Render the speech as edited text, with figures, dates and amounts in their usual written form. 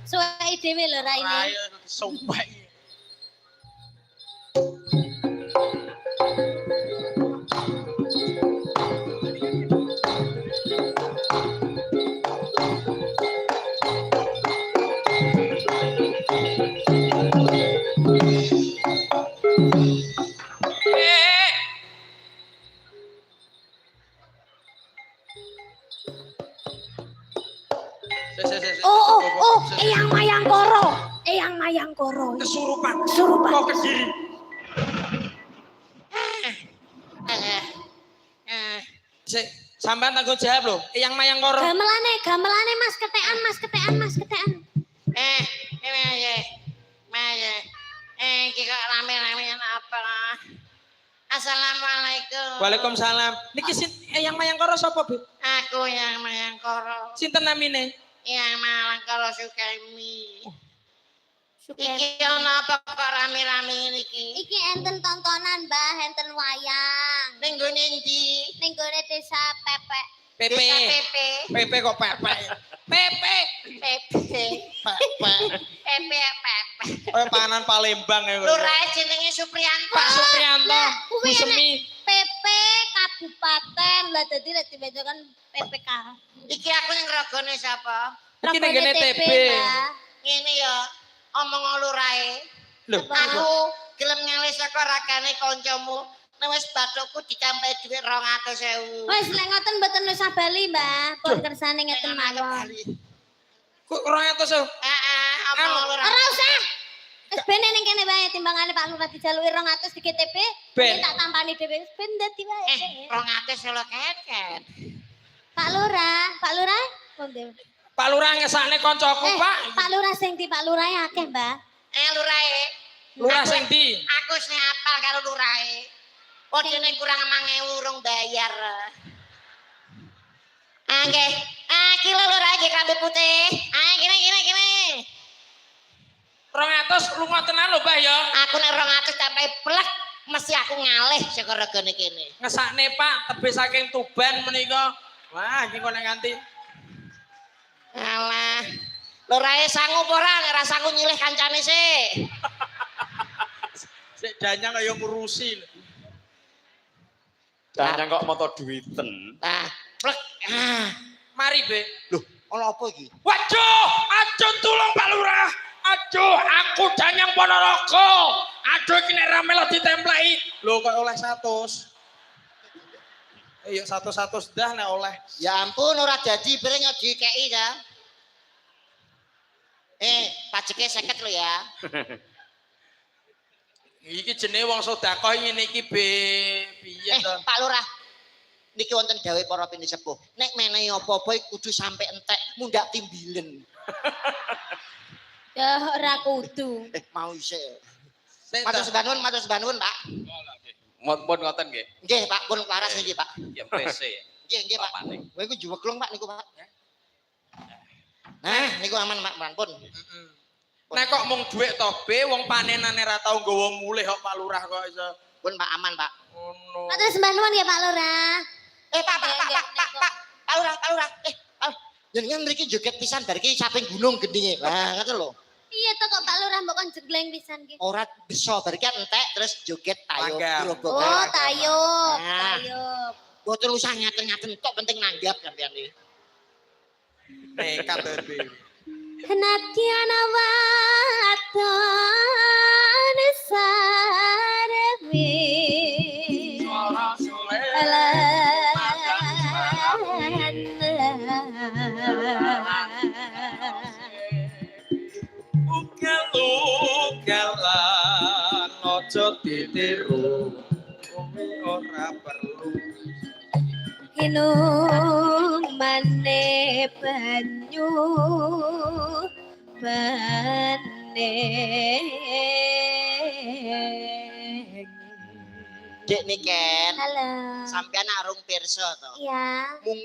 Suwai dhewe lho raine. Rai sumpah. Eyang Mayangkara. Eyang Mayangkara. Kesurupan. Kesurupan. Kok kediri. Sik, sampean tanggung jawab lho. Eyang Mayangkara. Gamelane Mas ketekan. Iki kok rame-rame apa? Assalamualaikum. Waalaikumsalam. Niki Eyang Mayangkara sapa, Bu? Aku yang Mayangkara. Sinten namine? Yang Mayangkara Sukemi. Sukemi. Iki ana apa kok rame-rame ngene iki? Iki enten tontonan, Mbah, enten wayang. Ning gone endi? Ning gone desa Pepek. Pepe. Desa Pepe. Pepe kok Pepe. Pepe. Pepe. Pepe. Kaya panganan Palembang ya. Lurahe jenenge Supriyanto. Pak Supriyanto. Kuwi Bu Semi. PP Kabupaten lah dadi lek dibedakan PPK. Iki aku ning ragane sapa? Iki ning gene TB. Ngene ya, omong lurahe. Lho, Aku gelem ngalih saka ragane kancamu. Nek wis bathukku ditambahi dhuwit 200.000. Wis lek ngoten mboten usah bali, Mbah. Pun kersane ngeten mawon. kok 200. Heeh, omong lurahe. Ora usah. Wis bene ning kene wae timbangane Pak Lurah dijaluki 200 di GTP. Ben. Tak tampani dhewe wis ben dadi wae. 200 lho keket. Pak Lurah. Monggo. Pak Lurah ngesakne koncoku, Pak. Pak Lurah sing di Pak Lurah akeh, Mbah. Lurahe. Lurah sing ndi? Aku sing apal karo lurahe. Podene kurang 5.000 urung bayar. Nggih. Iki lho lurahe nggih klambi putih. Kene. 200 lunga tenan lho, Mbah ya. Aku nek 200 sampai blek mesti aku ngalih saka regane kene. Ngesakne, Pak, tebih saking Tuban menika. Wah, iki kok nek nganti. Alah. Lurahe sangu apa ora nek ra sangu nyilih kancane sik. Sik danyang kaya ngurusi. Danyang kok moto duwiten. Blek. Mari, Be. Loh, ana apa iki? Waduh, aduh tulung Pak Lurah. Aduh, aku Danyang Ponorogo. Aduh, iki nek ra melo ditempleki. Lho kok oleh 100. Ayo 100 dah nek oleh. Ya ampun ora dadi bareng dikeki ya. Pajeke 50 lho ya. Iki jenenge wong sedekah ngene iki, Be. Piye to? Pak Lurah. Niki wonten dawuh para pini sepuh. Nek menehi apa-apa kudu sampe entek, mundak timbilen. Ya ora kudu. Mau isih. Sik, Matur sebanun, Pak. Mun ngoten nggih. Nggih, Pak, pun laras nggih, Pak. Ya PC. Nggih, Pak. Kowe iku juweglung, Pak, niku, Pak. Nah, niku aman, Pak, pun. Nek kok mung dhuwit to, Be, wong panenane ra tau nggawa mulih kok Pak Lurah kok iso. Pun Pak aman, Pak. Ngono. Matur sembah nuwun ya Pak Lurah. Pak Lurah. Jenengan mriki joget pisan bar iki saping gunung gendinge. Lah, ngoten lho. Iya to kok Pak Lurah mbok kon jegleng pisan ki. Ora bisa bar iki entek terus joget tayo Langgam. gerobak. Oh, tayub. Boten usah ngaten-ngaten tok penting nanggap sampean iki. Nekat to, Be. Natyana waton sarve. Ugal-ugalan aja ditiru. Ora perlu. Inumane banyu bandeng. Dek Niken. Halo. Sampean arung pirsa to. Iya. Mung